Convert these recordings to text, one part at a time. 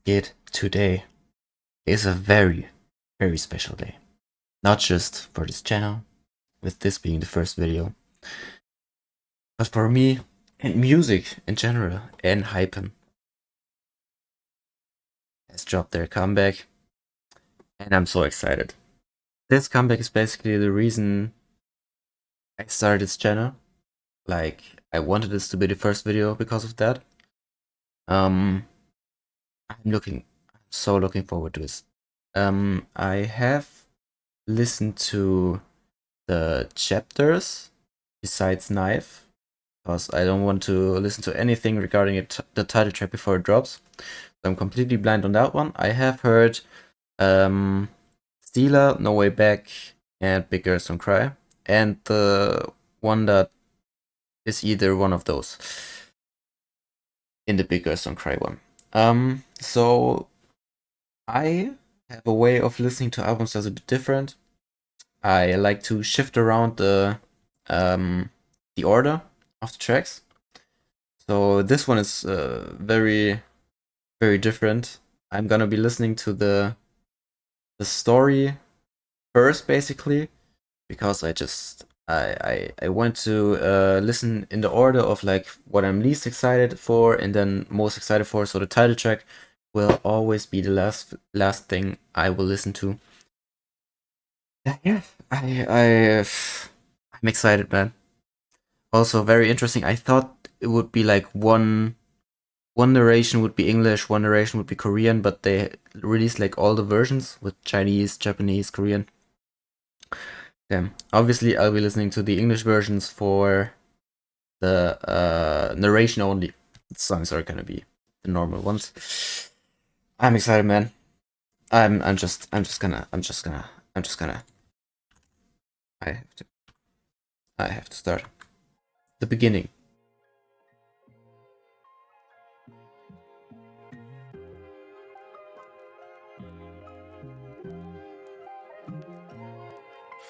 Kid, today is a very, very special day. Not just for this channel, with this being the first video, but for me and music in general. Enhypen has dropped their comeback, and I'm so excited. This comeback is basically the reason I started this channel. Like, I wanted this to be the first video because of that. I'm so looking forward to this. I have listened to the chapters besides Knife, because I don't want to listen to anything regarding the title track before it drops. So I'm completely blind on that one. I have heard Steeler, No Way Back, and Big Girls Don't Cry, and the one that is either one of those in the Big Girls Don't Cry one. So I have a way of listening to albums that's a bit different. I like to shift around the order of the tracks. So this one is very, very different. I'm gonna be listening to the story first, basically, because I want to listen in the order of like what I'm least excited for and then most excited for. So the title track will always be the last thing I will listen to. Yeah, I'm excited, man. Also very interesting. I thought it would be like one narration would be English, one narration would be Korean, but they released like all the versions with Chinese, Japanese, Korean. Damn. Obviously, I'll be listening to the English versions for the narration only. The songs are gonna be the normal ones. I'm excited, man. I'm just gonna I have to start the beginning.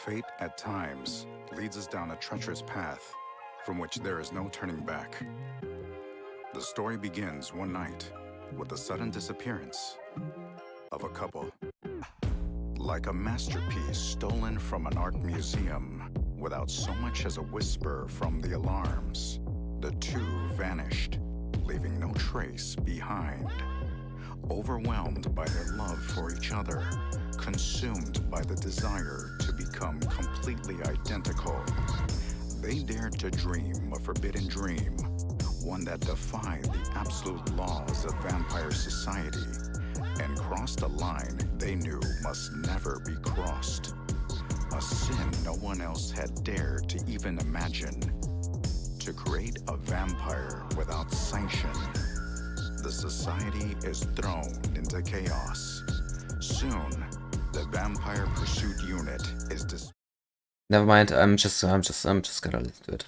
Fate, at times, leads us down a treacherous path from which there is no turning back. The story begins one night with the sudden disappearance of a couple. Like a masterpiece stolen from an art museum, without so much as a whisper from the alarms, the two vanished, leaving no trace behind. Overwhelmed by their love for each other, consumed by the desire to become completely identical, they dared to dream a forbidden dream, one that defied the absolute laws of vampire society, and crossed a line they knew must never be crossed. A sin no one else had dared to even imagine. To create a vampire without sanction, the society is thrown into chaos. Soon, the Vampire Pursuit Unit is Never mind. I'm just gonna listen to it.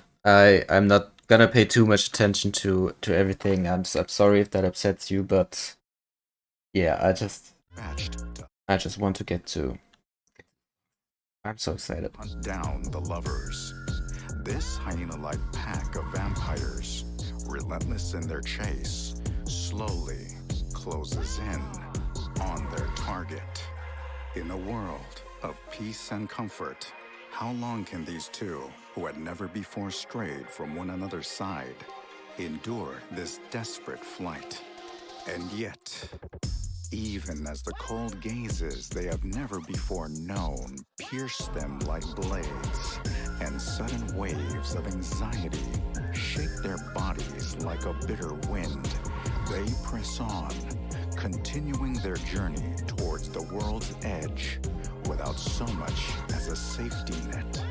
I'm not gonna pay too much attention to everything. I'm sorry if that upsets you, but yeah, I just want to get to. I'm so excited. Hunt down the lovers. This hyena-like pack of vampires, relentless in their chase, slowly closes in on their target. In a world of peace and comfort, how long can these two, who had never before strayed from one another's side, endure this desperate flight? And yet, even as the cold gazes they have never before known pierce them like blades, and sudden waves of anxiety shake their bodies like a bitter wind, they press on, continuing their journey towards the world's edge without so much as a safety net.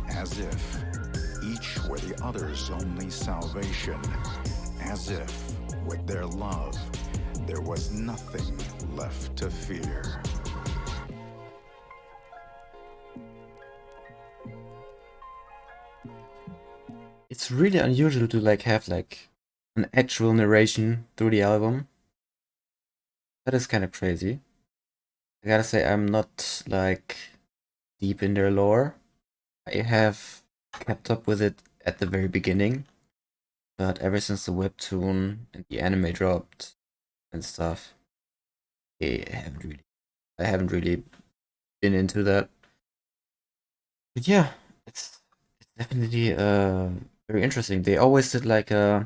As if each were the other's only salvation. As if, with their love, there was nothing left to fear. It's really unusual to like have like an actual narration through the album. That is kind of crazy. I gotta say, I'm not like deep in their lore. I have kept up with it at the very beginning, but ever since the webtoon and the anime dropped and stuff, I haven't really been into that. But yeah, it's definitely very interesting. They always did like uh,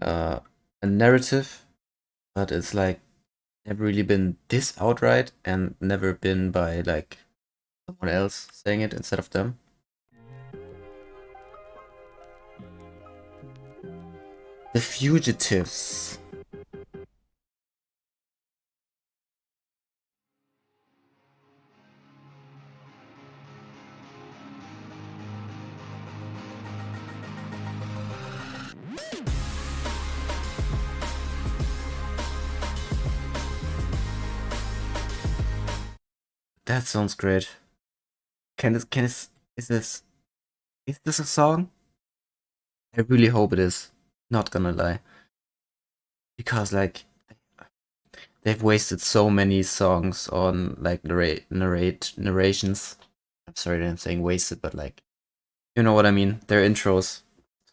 a narrative, but it's like never really been this outright and never been by like someone else saying it instead of them. The Fugitives. That sounds great. Is this a song? I really hope it is. Not gonna lie. Because like they've wasted so many songs on like narrations. I'm sorry that I'm saying wasted, but like you know what I mean. Their intros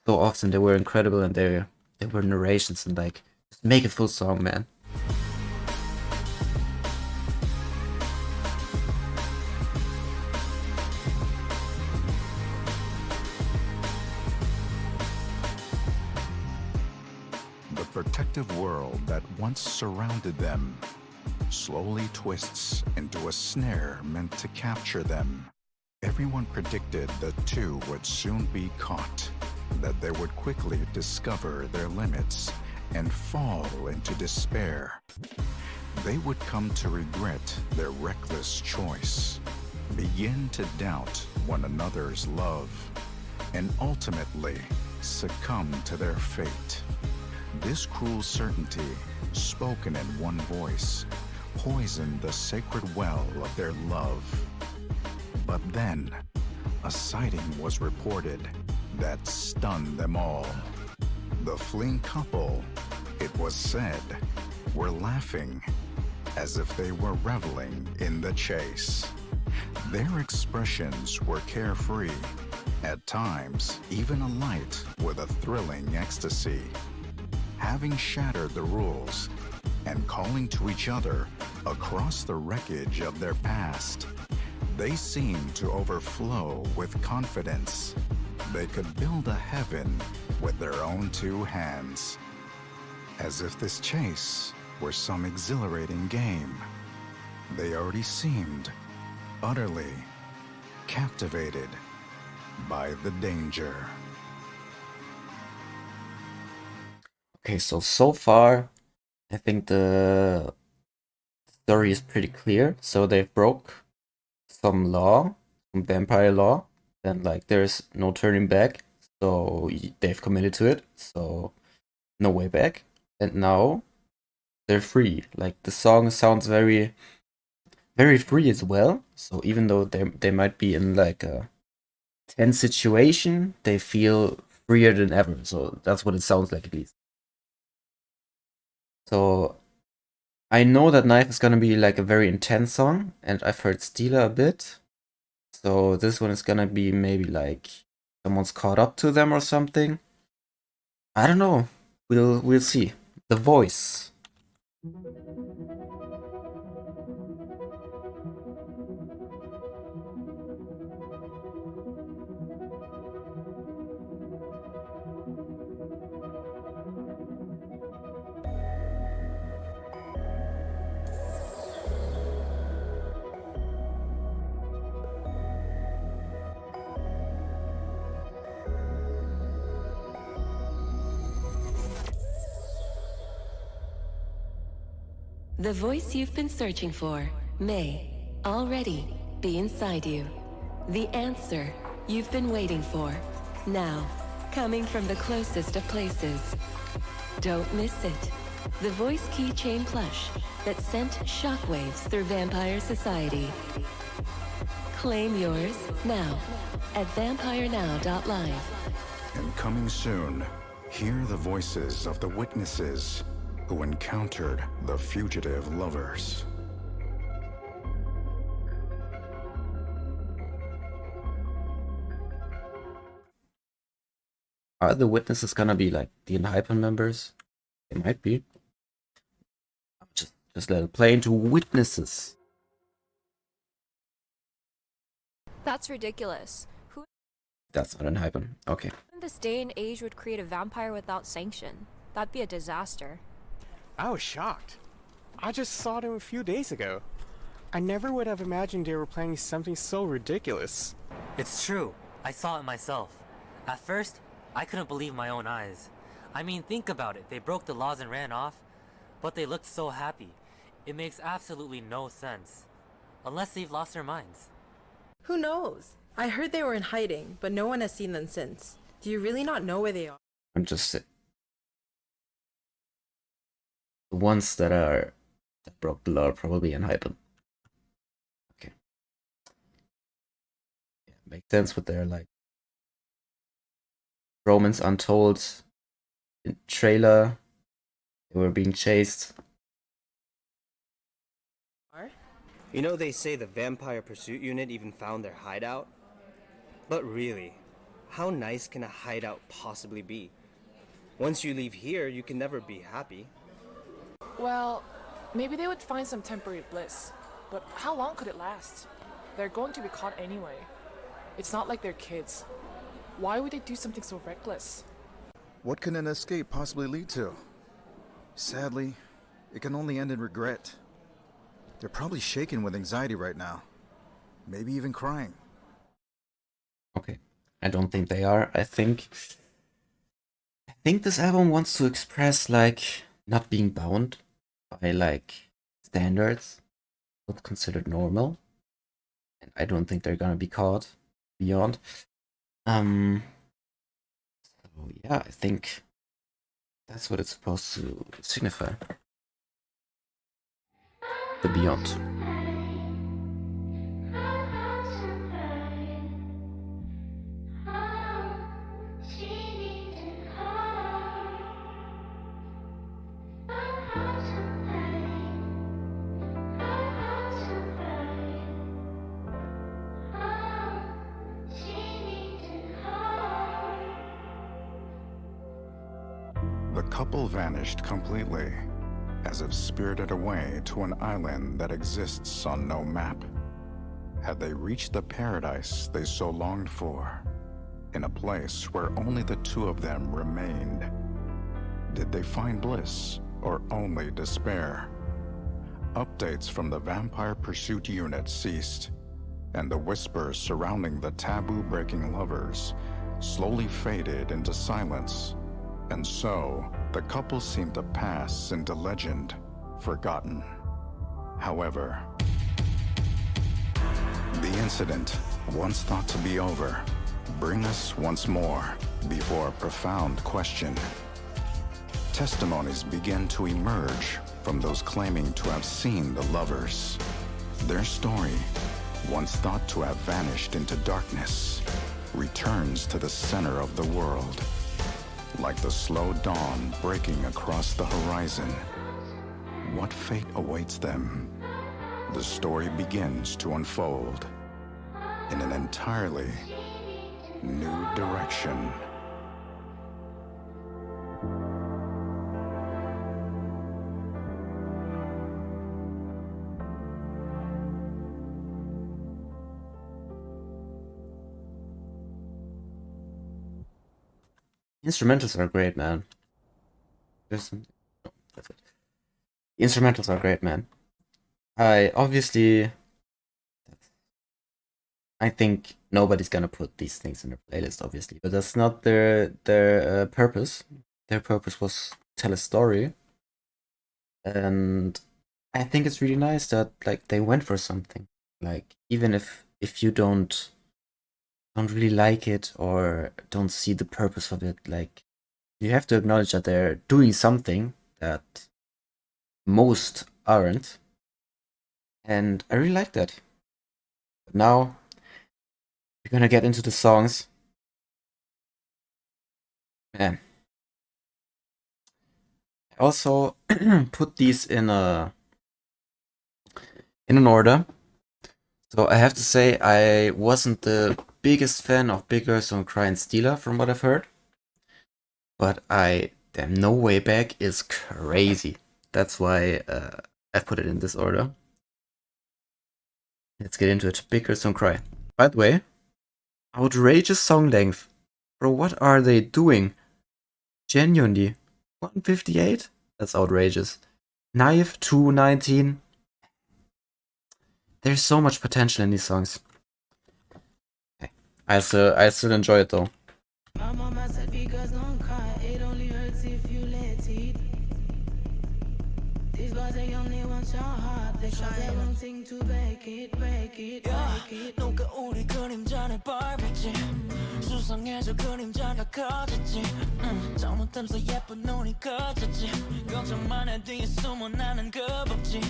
so often they were incredible and they were narrations and like just make a full song, man. The protective world that once surrounded them slowly twists into a snare meant to capture them. Everyone predicted the two would soon be caught, that they would quickly discover their limits and fall into despair. They would come to regret their reckless choice, begin to doubt one another's love, and ultimately succumb to their fate. This cruel certainty, spoken in one voice, poisoned the sacred well of their love. But then, a sighting was reported that stunned them all. The fleeing couple, it was said, were laughing as if they were reveling in the chase. Their expressions were carefree, at times even alight with a thrilling ecstasy. Having shattered the rules and calling to each other across the wreckage of their past, they seemed to overflow with confidence. They could build a heaven with their own two hands. As if this chase were some exhilarating game, they already seemed utterly captivated by the danger. Okay, so far I think the story is pretty clear. So they've broke some law, some vampire law, and like there's no turning back. So they've committed to it. So no way back. And now they're free. Like the song sounds very free as well. So even though they might be in like a tense situation, they feel freer than ever. So that's what it sounds like at least. So I know that Knife is gonna be like a very intense song, and I've heard Steela a bit. So this one is gonna be maybe like someone's caught up to them or something. I don't know. We'll see. The voice. The voice you've been searching for may already be inside you. The answer you've been waiting for, now coming from the closest of places. Don't miss it. The voice keychain plush that sent shockwaves through Vampire Society. Claim yours now at vampirenow.live. And coming soon, hear the voices of the witnesses who encountered the fugitive lovers. Are the witnesses gonna be like the Enhypen members? They might be. I'm just Just let it play into witnesses. That's ridiculous. Who That's not Enhypen. Okay. in this day and age would create a vampire without sanction? That'd be a disaster. I was shocked. I just saw them a few days ago. I never would have imagined they were planning something so ridiculous. It's true. I saw it myself. At first, I couldn't believe my own eyes. I mean, think about it. They broke the laws and ran off, but they looked so happy. It makes absolutely no sense. Unless they've lost their minds. Who knows? I heard they were in hiding, but no one has seen them since. Do you really not know where they are? I'm just the ones that broke the law are probably Enhypen. Okay. Yeah, makes sense with their like Romans Untold trailer. They were being chased. You know, they say the Vampire Pursuit Unit even found their hideout? But really, how nice can a hideout possibly be? Once you leave here, you can never be happy. Well, maybe they would find some temporary bliss, but how long could it last? They're going to be caught anyway. It's not like they're kids. Why would they do something so reckless? What can an escape possibly lead to? Sadly, it can only end in regret. They're probably shaken with anxiety right now. Maybe even crying. Okay. I don't think they are. I think this album wants to express like not being bound by like standards not considered normal. And I don't think they're gonna be caught beyond. So yeah, I think that's what it's supposed to signify. The beyond. The couple vanished completely, as if spirited away to an island that exists on no map. Had they reached the paradise they so longed for, in a place where only the two of them remained? Did they find bliss or only despair? Updates from the Vampire Pursuit Unit ceased, and the whispers surrounding the taboo-breaking lovers slowly faded into silence. And so, the couple seemed to pass into legend, forgotten. However, the incident, once thought to be over, brings us once more before a profound question. Testimonies begin to emerge from those claiming to have seen the lovers. Their story, once thought to have vanished into darkness, returns to the center of the world. Like the slow dawn breaking across the horizon. What fate awaits them? The story begins to unfold in an entirely new direction. Instrumentals are great, man. There's some... No, that's it. The instrumentals are great, man. I think nobody's gonna put these things in their playlist, obviously, but that's not their purpose. Their purpose was tell a story, and I think it's really nice that like they went for something. Like even if you don't really like it or don't see the purpose of it, like you have to acknowledge that they're doing something that most aren't, and I really like that. But now we're gonna get into the songs. Man, I also put these in an order. So I have to say I wasn't the biggest fan of Big Girls Don't Cry and Stealer from what I've heard. But Damn No Way Back is crazy. That's why I've put it in this order. Let's get into it. Big Girls Don't Cry. By the way, outrageous song length. Bro, what are they doing? Genuinely. 158? That's outrageous. Knife 219. There's so much potential in these songs. Okay. I still enjoy it though. My mama said because don't cry, it only hurts if you let it. These boys they only want your heart, they cause they won't think to break it, break it, break it. 누가 우리 그림자를 밟았지 수상해져 그림자가 커졌지 잘못하면서 예쁜 눈이 커졌지 걱정만 해 뒤에 숨어 나는 겁없지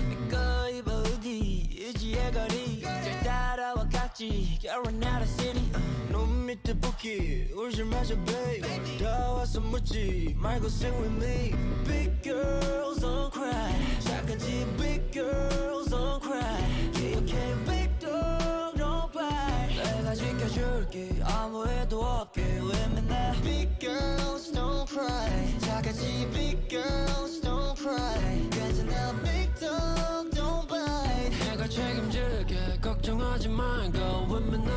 내꺼 입어 어디 의지의 거리 잘 따라와 각지 You're not a city 눈 밑에 붓기 울지 마자 babe 다 와서 묻지 말고 sing with me Big girls don't cry 착하지 big girls don't cry 기억해 big dog don't bite 내가 지켜줄게 아무 애도 없게 왜 맨날 Big girls don't cry 착하지 big girls don't cry 괜찮아 big dog don't bite 내가 책임질게 걱정하지 말고 왜 맨날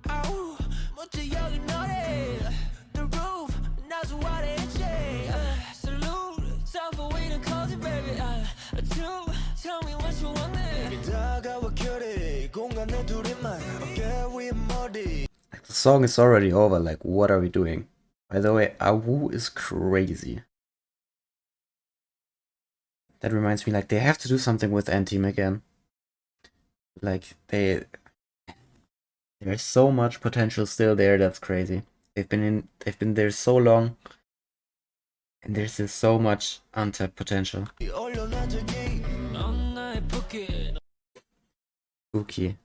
아우 멋져 여기 너네 The roof 나도 what it is Salute time for waiting cozy baby Two tell me what you want 내게 다가와 결해 공간에 둘이만 어깨 위에 머리 The song is already over, like what are we doing? By the way, Awu is crazy. That reminds me, like they have to do something with N-Team again. Like there's so much potential still there, that's crazy. They've been there so long. And there's still so much untapped potential. Spooky.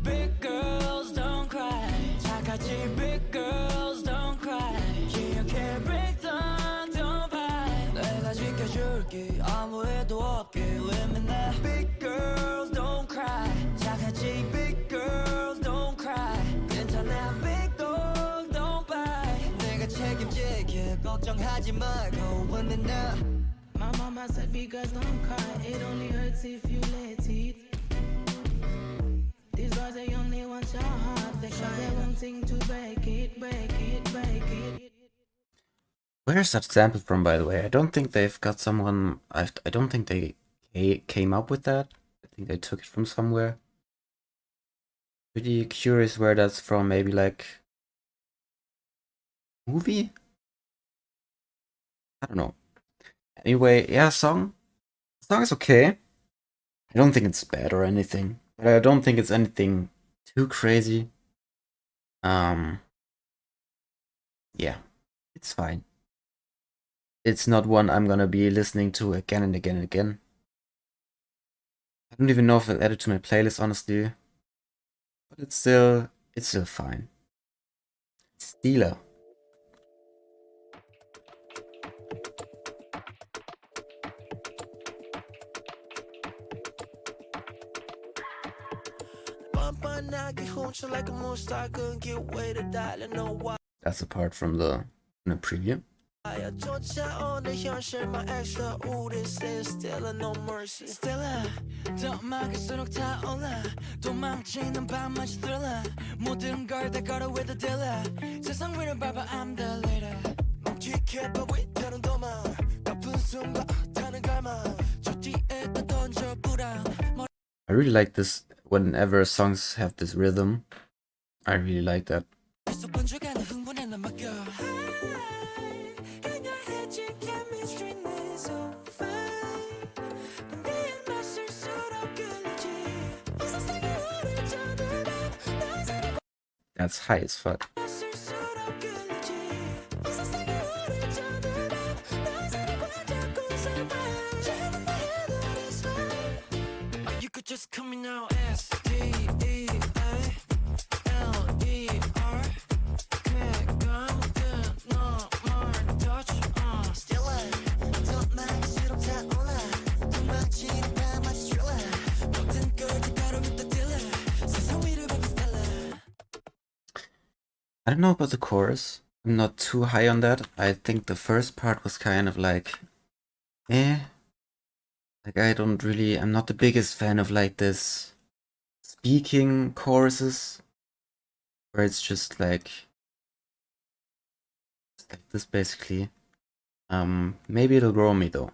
Big girls don't cry 착하지 big girls don't cry 기억해 big dog don't bite 내가 지켜줄게 아무 애도 없게 왜 맨날 Big girls don't cry 착하지 big girls don't cry 괜찮아 big dog don't bite 내가 책임질게 걱정하지 말고 왜 맨날 My mama said because don't cry, it only hurts if you let it. These boys they only want your heart, they cause they won't think to break it, break it, break it. Where is that sample from, by the way? I don't think they've got someone. I don't think they came up with that. I think they took it from somewhere. Pretty curious where that's from. Maybe like movie? I don't know. Anyway, yeah, song is okay. I don't think it's bad or anything, but I don't think it's anything too crazy. Yeah, it's fine. It's not one I'm gonna be listening to again and again and again. I don't even know if I'll add it to my playlist, honestly. But it's still fine. Steeler. That's a part from the preview. I really like this whenever songs have this rhythm. I really like that. That's high as fuck. You could just call me now S-T-E-A-L-E-R Can't come with no more touch Still don't mind 싫어 다 올라 도망치는 밤마치 thriller 모든 걸 기다려 with the dealer 세상 위를 보고 stella I don't know about the chorus. I'm not too high on that. I think the first part was kind of like, eh. Like I'm not the biggest fan of like this speaking choruses where it's just like this basically. Maybe it'll grow on me though.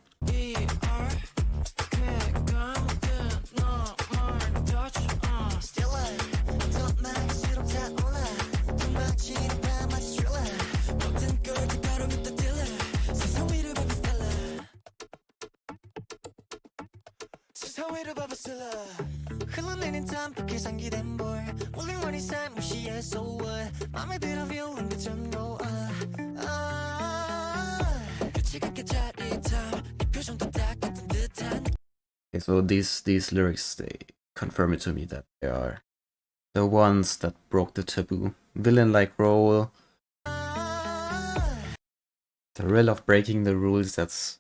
Okay, so these lyrics, they confirm it to me that they are the ones that broke the taboo. Villain-like role. The thrill of breaking the rules, that's...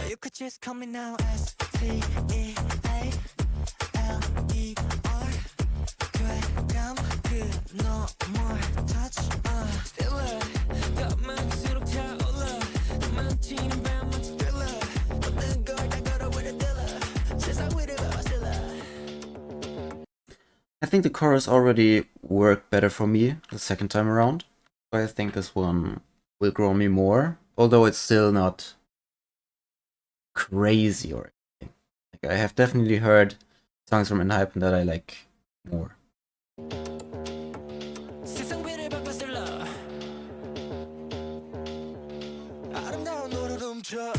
You could just call me now as T-E-A-L-E-R. 괴감 그 no more touch Still 더 많을수록 타올라 넘치는 밤마치 thriller 모든 걸 다 걸어 with a dealer 세상 위를 봐봐 still I think the chorus already worked better for me the second time around. So I think this one will grow me more, although it's still not crazy or anything. Like, I have definitely heard songs from Enhypen that I like more. 세상 위를 봐봐 still 아름다운 너를 훔쳐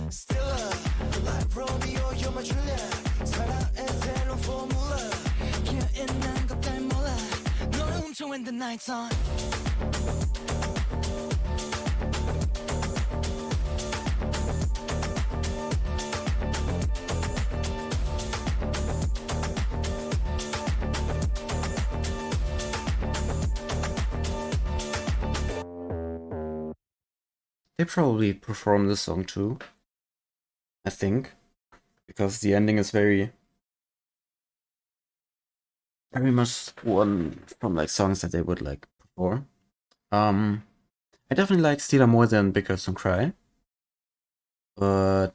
Still like Romeo, you're my Juliet. 사랑의 새로운 formula. 기어있는 것 잘 몰라. 너를 훔쳐 when the night's on. They probably perform this song too, I think, because the ending is very much one from like songs that they would like perform. I definitely like Steeler more than Big Girls Don't Cry, but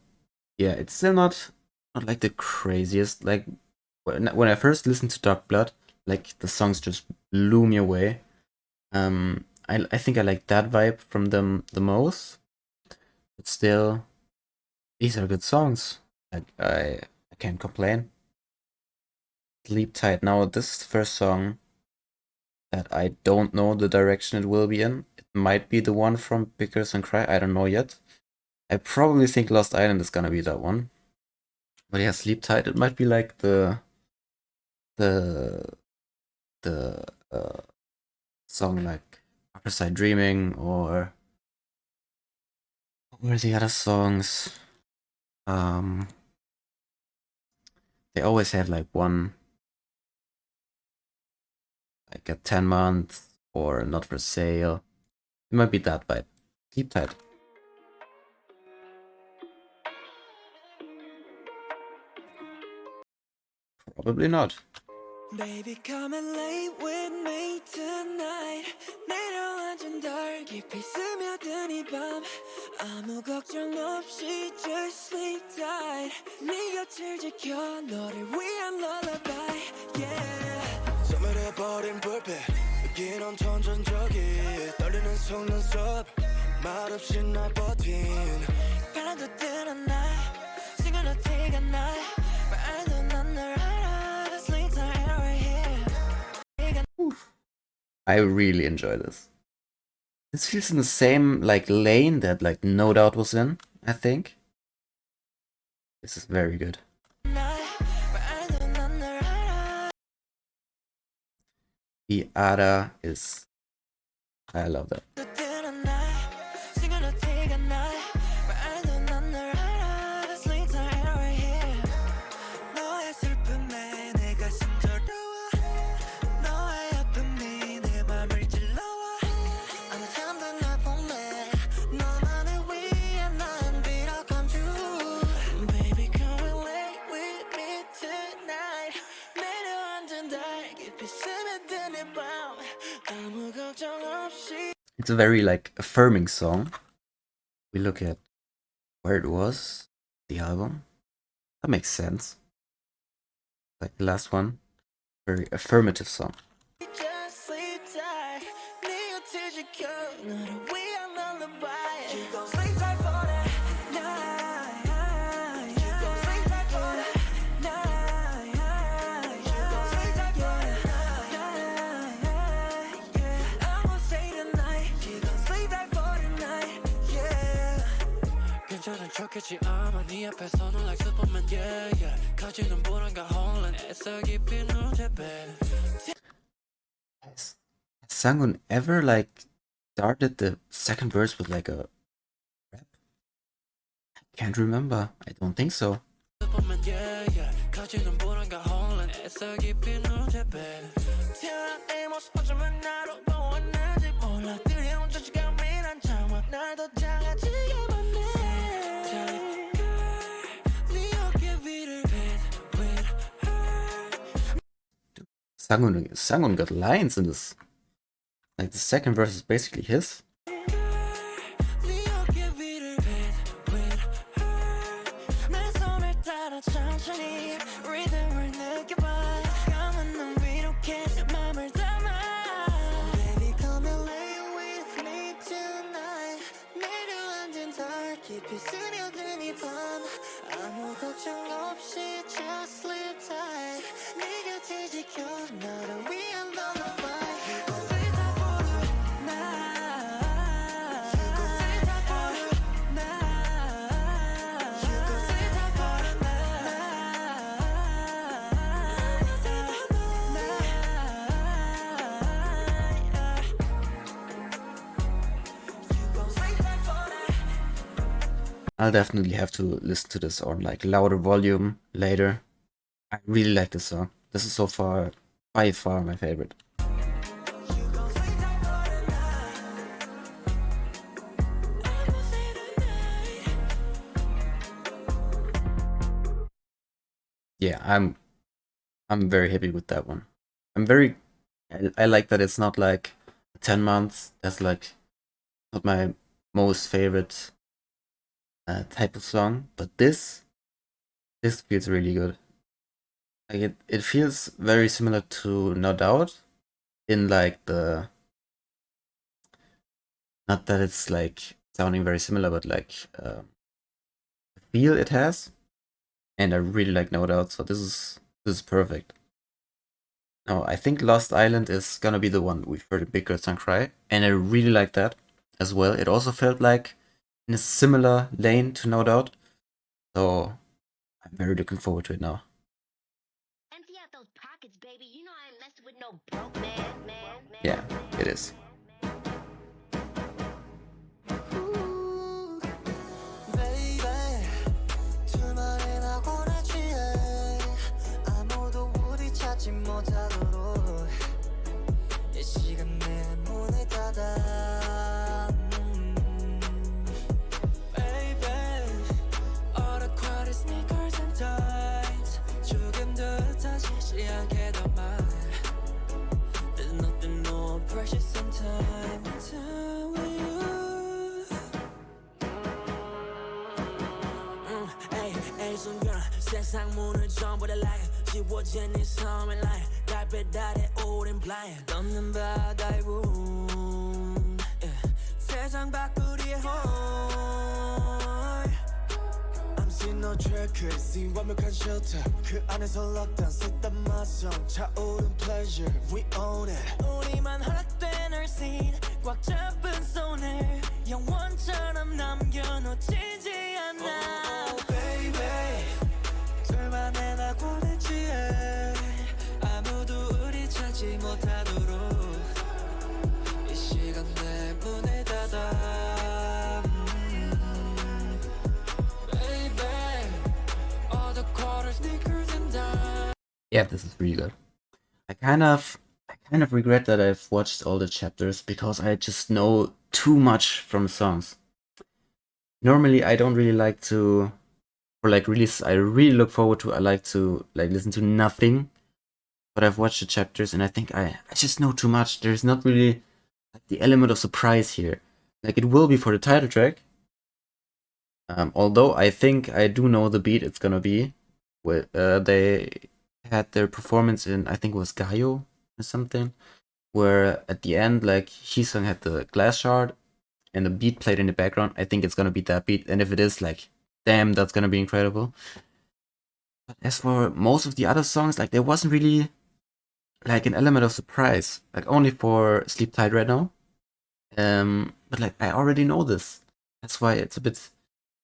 yeah, it's still not like the craziest. Like when I first listened to Dark Blood, like the songs just blew me away. I think I like that vibe from them the most, but still, these are good songs. I can't complain. Sleep Tight. Now, this is the first song that I don't know the direction it will be in. It might be the one from Big Girls and Cry. I don't know yet. I probably think Lost Island is gonna be that one. But yeah, Sleep Tight. It might be like the song like Upside Dreaming or what are the other songs? They always have like one, like a 10 months or Not For Sale. It might be that vibe. Sleep Tight. Probably not. Baby, come and lay with me tonight. 내려앉은 달 깊이 스며든 이 밤 아무 걱정 없이 just sleep tight. 네 곁을 지켜 너를 위한 lullaby. Yeah. 소멸해버린 불빛 여기는 천천적이 떨리는 속눈썹 말없이 날 버틴 바람도 뜨는 날 시간도 티가 나 말도 난 널 알아 sleep tight right here. I really enjoy this. This feels in the same like lane that like No Doubt was in, I think. This is very good. The Ada is... I love that. It's a very like affirming song. We look at where it was, the album. That makes sense. Like the last one, very affirmative song. Has Sangun ever like started the second verse with like a rap? I can't remember. I don't think so. Sangun got lines in this. Like the second verse is basically his. I'll definitely have to listen to this on like louder volume later. I really like this song. This is so far, by far, my favorite. Yeah, I'm very happy with that one. I like that it's not like 10 months. That's like not my most favorite type of song, but this feels really good. Like it feels very similar to No Doubt in like the, not that it's like sounding very similar, but like the feel it has, and I really like No Doubt, so this is perfect. Now I think Lost Island is gonna be the one we've heard in Big Girls Don't Cry, and I really like that as well. It also felt like in a similar lane to No Doubt, so I'm very looking forward to it now. Empty out those pockets, baby. You know I ain't messing with no broke man. Yeah, it is. 세상 문을 전부 다 like 지워진 네 섬을 like 달빛 아래 오랜 blind 덮는 바다의 room 세상 밖으리의 home I'm seeing no trackers 이 완벽한 shelter 그 안에서 lockdown 쏟다 마성 차오른 pleasure we own it 우리만 허락된 our scene 꽉 잡은 손을 영원처럼 남겨놓치지 않아 oh, baby 둘만의 낙원에 취해 아무도 우리 찾지 못하도록 Yeah, this is really good. I kind of regret that I've watched all the chapters because I just know too much from songs. Normally, I don't really like to, or like release. I really look forward to. I like to like listen to nothing, but I've watched the chapters and I think I just know too much. There's not really like the element of surprise here. Like it will be for the title track. Although I think I do know the beat it's gonna be. They had their performance in, I think it was Gaio or something, where at the end, like Hisung had the glass shard and the beat played in the background. I think it's gonna be that beat, and if it is, like, damn, that's gonna be incredible. But as for most of the other songs, like there wasn't really like an element of surprise. Like only for Sleep Tight right now. But like I already know this. That's why it's a bit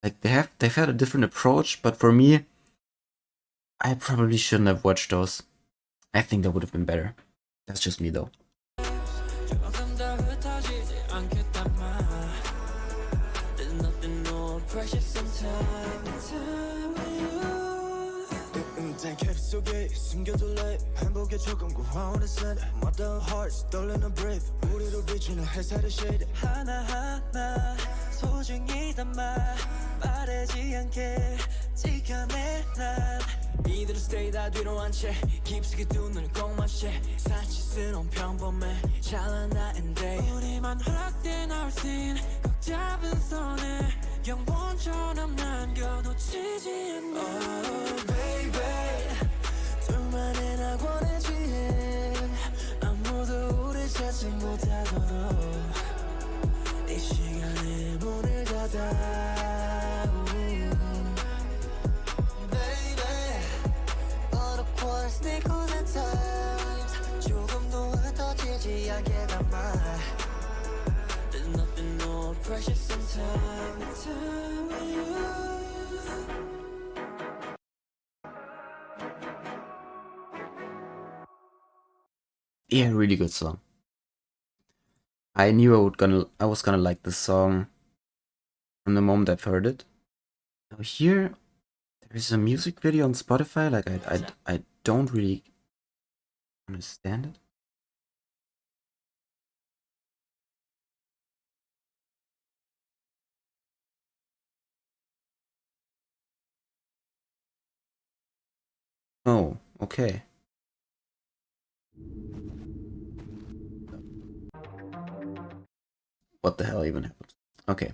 like they've had a different approach, but for me, I probably shouldn't have watched those. I think that would have been better. That's just me though. 조금 더 흩어지지 않겠단 말 There's nothing no pressure sometimes time with you 캡 속에 숨겨둘래 행복의 조금과 화원의 산 Mother hearts 떨리는 breath 우리로 비추는 햇살의 shade 하나하나 소중히 담아 빠르지 않게 지켜내 난 이대로 stay 다 뒤로 한채 깊숙이 두 눈을 꼭 마셔 사치스러운 평범해 찬란한 day 우리만 허락된 our scene 꼭 잡은 손에 영원처럼 남겨놓치지 않아 Oh baby 둘만의 낙원의 지혜 아무도 우리 찾지 못하도록 이 시간에 문을 닫아 Snickles and times 조금도 흩어지지 않게 담아 There's nothing no pressure sometimes time with you Yeah, really good song. I knew I was gonna like this song from the moment I've heard it. Now here, there's a music video on Spotify. Like I don't really understand it. Oh, okay. What the hell even happened? Okay.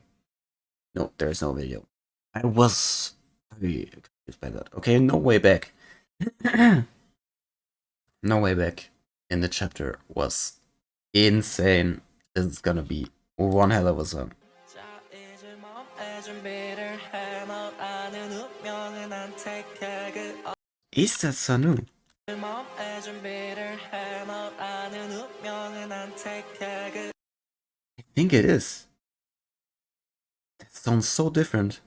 No, there's no video. I was very confused by that. Okay, no way back. No way back in the chapter was insane. This is gonna be one hell of a song. Is that Sanu? I think it is. That sounds so different.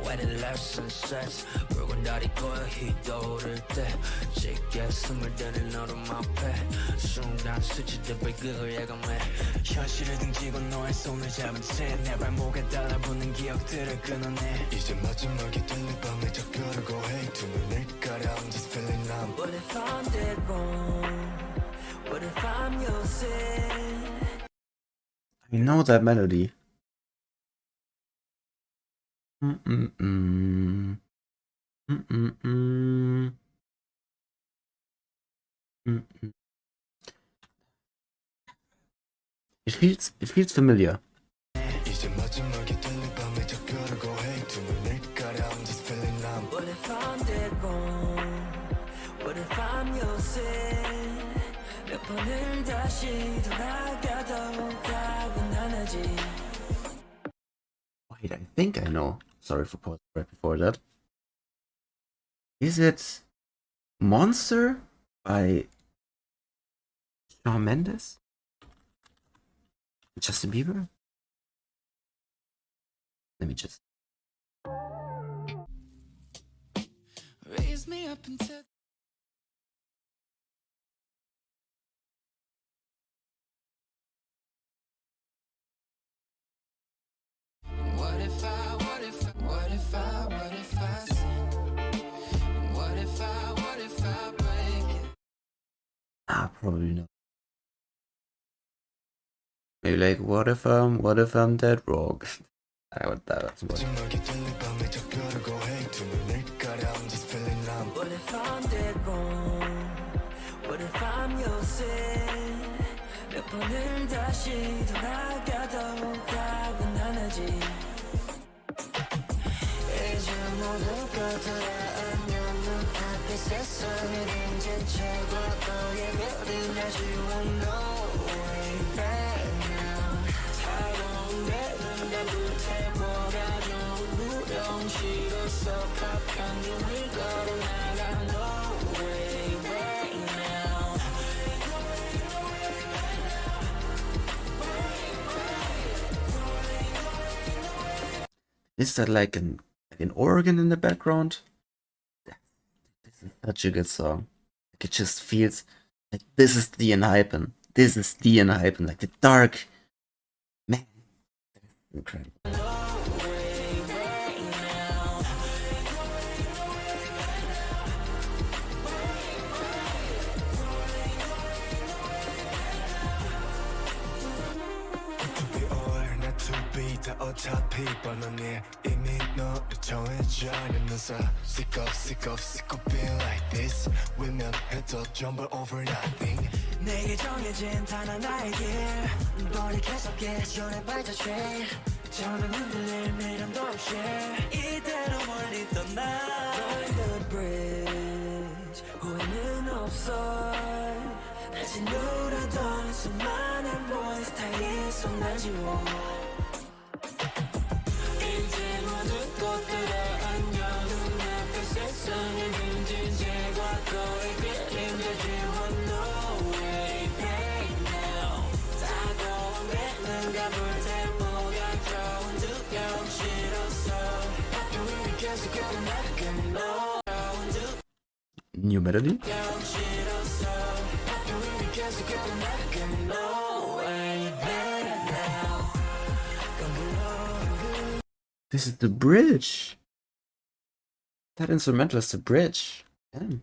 When the lesson sets 붉은 달이 꼬여 휘도를 때 쉽게 숨을 들인 너로 앞에 순간 스치듯 불극을 예감해 현실을 등지고 너의 손을 잡은 채 내 발목에 달라붙는 기억들을 끊어내 이제 마지막에 뚫린 밤을 적으려고 해 두 눈을 가려 I'm just feeling numb What if I'm dead wrong? What if I'm your sin? I know that melody. It feels familiar. 이제 마지막에 뚫린 밤을 적으려고 해 두 눈을 가려 I'm just feeling numb What if I'm dead wrong? What if I'm your sin? 몇 번을 다시 돌아가도 따분하지 Wait, I think I know. Sorry for pausing right before that. Is it Monster by Shawn Mendes? Justin Bieber? Let me just. Raise me up into Probably not. Maybe like, what if I'm dead wrong? That's what. What if I'm dead wrong? What if I'm your sin? 몇 번을 다시 돌아가도 답은 하나지. 이제 모두 거들어가면 눈앞의 세상을 던진 채과 너의 별이 다시 no way back now. 차가운 내 눈앞을 태워가 좀 무령시로서 팝한 눈을 걸어나가 no way back now. Is that like an organ in the background? This is such a good song. Like it just feels like this is the Enhypen. This is the Enhypen. Like the dark man. Incredible. 어차피 뻔하네 이미 너를 정해져 있는 사 Sick of being like this 위면 해도 전부 over nothing 내게 정해진 단 하나의 길 머리 계속해 전에 발자취 저는 흔들릴 미련도 없이 이대로 멀리 떠나 Burn the bridge 후회는 없어 다시 누르던 수많은 voice 다 있어 날 지워 이제 모든 것들을 안겨 눈앞의 세상을 던진 채 과거의 그림자 지워 no way back now 다가온 내 눈감을 때 뭐가 좋은 두려움 싫었어 학교 위를 계속 걸어나가 no New melody? 두려움 싫었어 학교 위를 계속 걸어나가 no way back now This is the bridge. That instrumental is the bridge. Damn.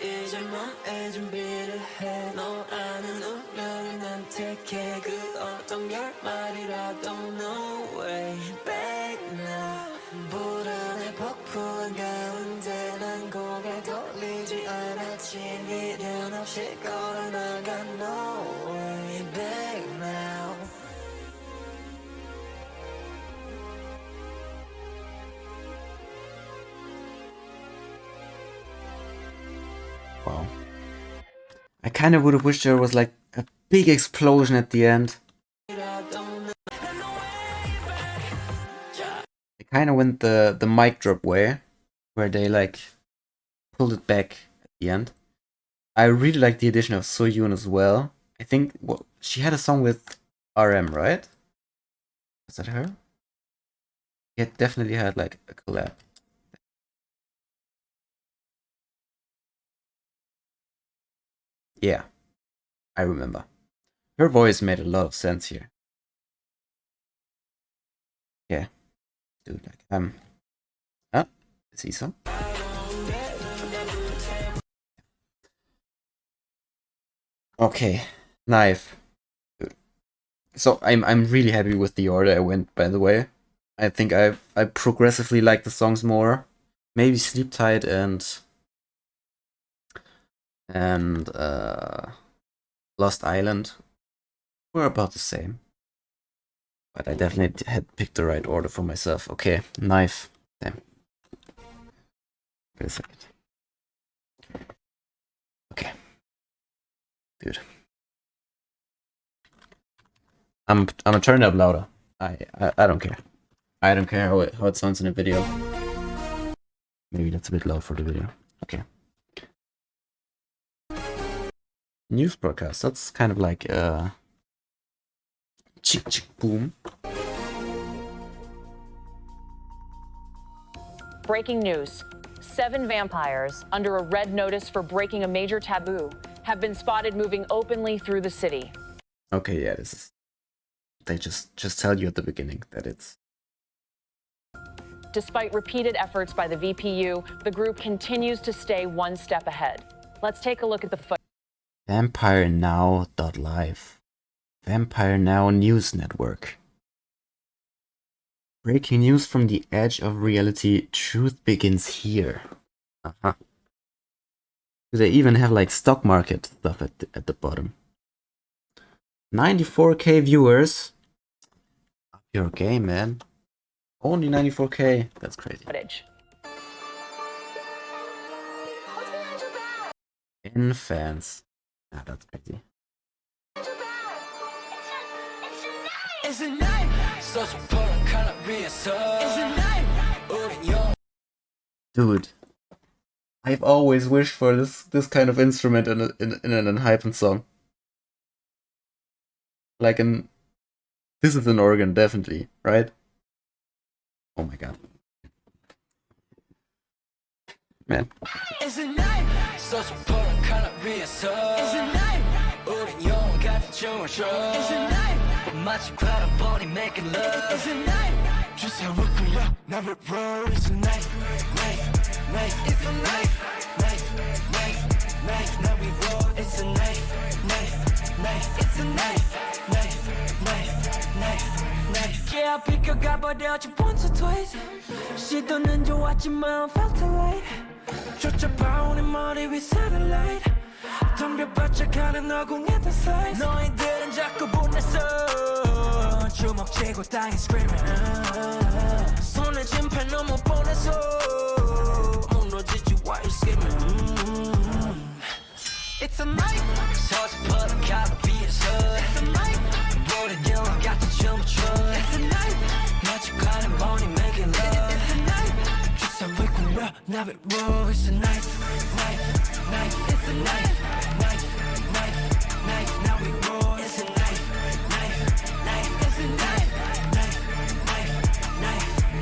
이제 맘에 준비를 해 너 아는 운명을 난 택해 그 어떤 결말이라도 no way back now 불안의 폭풍 가운데 난 고개 돌리지 않았지 미련 없이 걸어나가 no way back now Wow. I kind of would have wished there was like a big explosion at the end. I kind of went the mic drop way, where they like pulled it back at the end. I really like the addition of Soyun as well. I think she had a song with RM, right? Was that her? It definitely had like a collab. Yeah, I remember. Her voice made a lot of sense here. Yeah, dude, like see some? Okay, Knife. Dude. So I'm really happy with the order I went, by the way. I think I progressively like the songs more. Maybe Sleep Tight and Lost Island were about the same. But I definitely had picked the right order for myself. Okay, Knife. Damn. Wait a second. Okay. Dude. I'm gonna turn it up louder. I don't care. I don't care how it sounds in a video. Maybe that's a bit loud for the video. Okay. News broadcast. That's kind of like chick chick boom. Breaking news. 7 vampires, under a red notice for breaking a major taboo, have been spotted moving openly through the city. Okay, yeah, this is... They just tell you at the beginning that it's... Despite repeated efforts by the VPU, the group continues to stay one step ahead. Let's take a look at the footage. VampireNow.live. Vampire Now News Network. Breaking news from the edge of reality. Truth begins here. Uh-huh. They even have like stock market stuff at the bottom. 94k viewers. Up your game, man. Only 94k. That's crazy. Fans. Ah, that's crazy. Dude, I've always wished for this kind of instrument in an Enhypen song. Like this is an organ, definitely, right? Oh my god. Man. Yeah, 비켜가버렸지 once or twice 시도는 좋았지만 felt alright 쫓아봐 내 머리 위 satellite 덤벼봤자 가는 어공했던 size 너희들은 자꾸 보냈어 주먹 쥐고 땅에 screaming 손에 진팔 너무 보내서 무너지지 why you skimming It's a knife 서슬퍼런 가루 위에서 It's a knife 모든 영화 같은 춤을 춰 It's a knife 마주가는 money making love It's a knife 주사 위고 러 나를 roll It's a knife knife knife It's a knife knife knife knife now we roll It's a knife knife knife It's a knife knife knife knife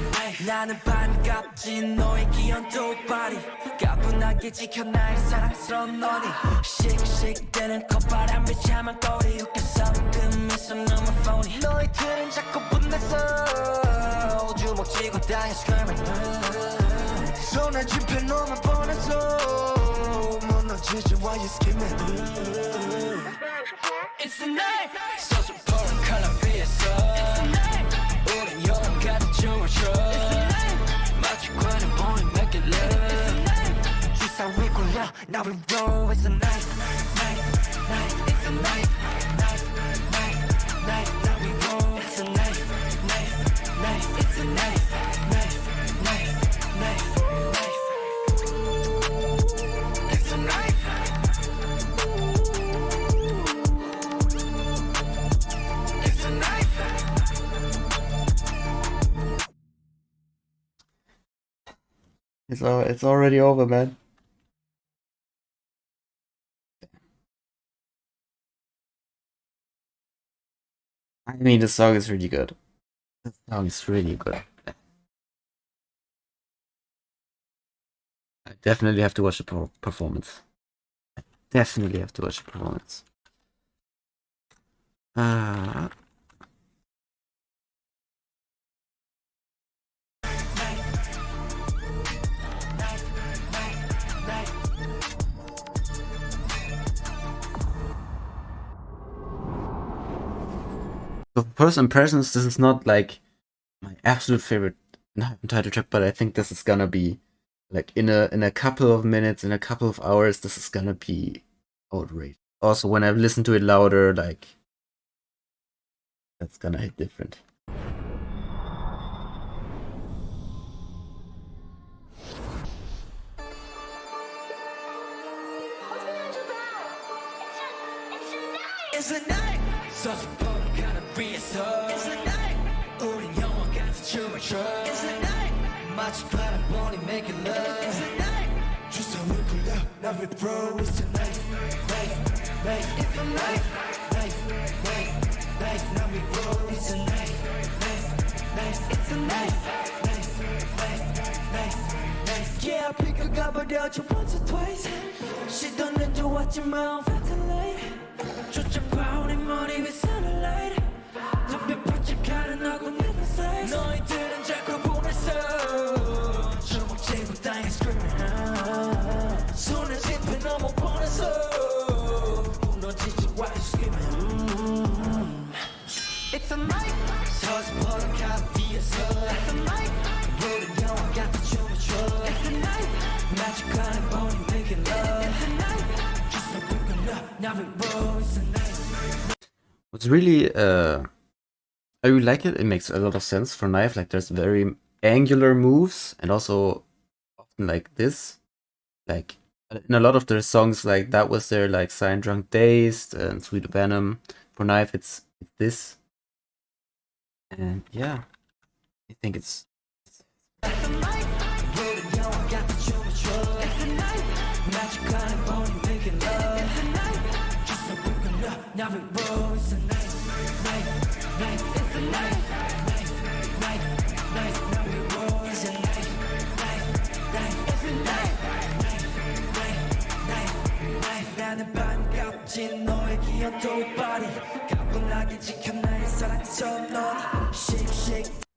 knife 나는 반갑지 너의 귀여운 두 발이 가뿐하게 지켜 나의 사랑스러운 너니 씩씩대는 콧바람에 참한 꼬리 웃겨서 그 미소 너무 phony 너희들은 자꾸 분냈어 주먹 쥐고 땅에 screaming 손에 짚에 너만 보내서 무너지지 why you skimming It's a knife 서슬퍼런 칼라 위에서 It's a knife 우린 영원 같은 춤을 춰 It's a knife 마주가는 money make it love It's a knife 주사 위고 러 now we roll It's a knife knife knife It's a knife knife knife knife now we roll It's a knife knife knife It's a knife knife knife knife knife It's a knife It's a knife It's already over, man. I mean, the song is really good. The song is really good. I definitely have to watch the performance. I definitely have to watch the performance. So for first impressions, this is not like my absolute favorite title track, but I think this is gonna be like in a couple of minutes, in a couple of hours, this is gonna be outrageous. Also, when I've listened to it louder, like that's gonna hit different. It's a night 서슬퍼런 가는 위에서 It's a night 우린 영화 같은 춤을 춰 It's a night 마주가는 money making love It's a night 주사 위고 러 now we roll It's a night knife knife It's a knife knife knife knife now we roll It's a knife knife knife It's a knife knife knife knife 네가 비켜가버렸죠 once or twice 시도는 좋았지만 felt too late 쫓아봐 우리 머리 위 satellite 덤벼 뻗쳐가는 얼굴 never size 너희들은 자꾸 보냈어 주먹쥐고 dying screaming 손에 짚에 너무 뻔해서 무너지지 why you screaming It's a night 서서히 가득 뒤에서 It's a night 우린 영화 같은 춤을 춰 It's a night magical body making love It's a night just so we can love now we roll It's a night What's really I really like it. It makes a lot of sense for Knife. Like there's very angular moves and also often like this. Like in a lot of their songs, like that was their like Sign Drunk Dazed and Sweet Venom. For Knife, it's this. And yeah, I think it's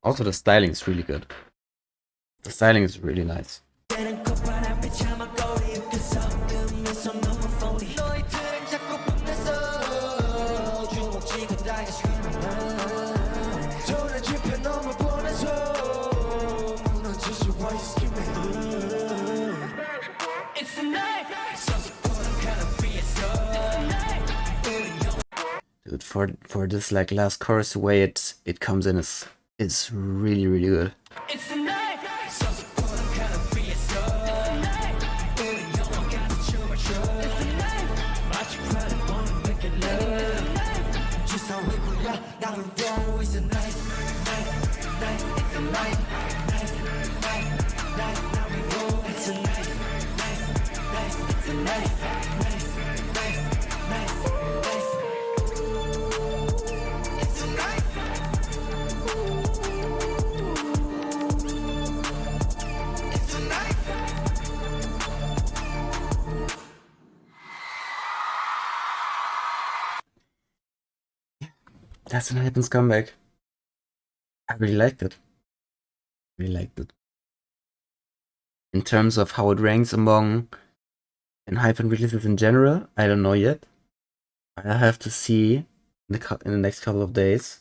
also the styling is really good. The styling is really nice. Dude, for this like last chorus, the way it comes in is really really good. That's Enhypen's comeback. I really liked it. Really liked it. In terms of how it ranks among Enhypen releases in general, I don't know yet. I'll have to see in the next couple of days.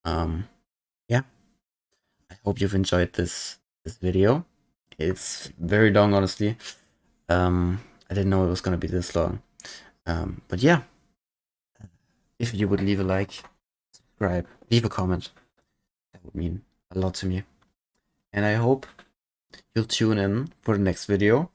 Yeah. I hope you've enjoyed this video. It's very long, honestly. I didn't know it was gonna be this long. But yeah. If you would leave a like, subscribe, leave a comment, that would mean a lot to me. And I hope you'll tune in for the next video.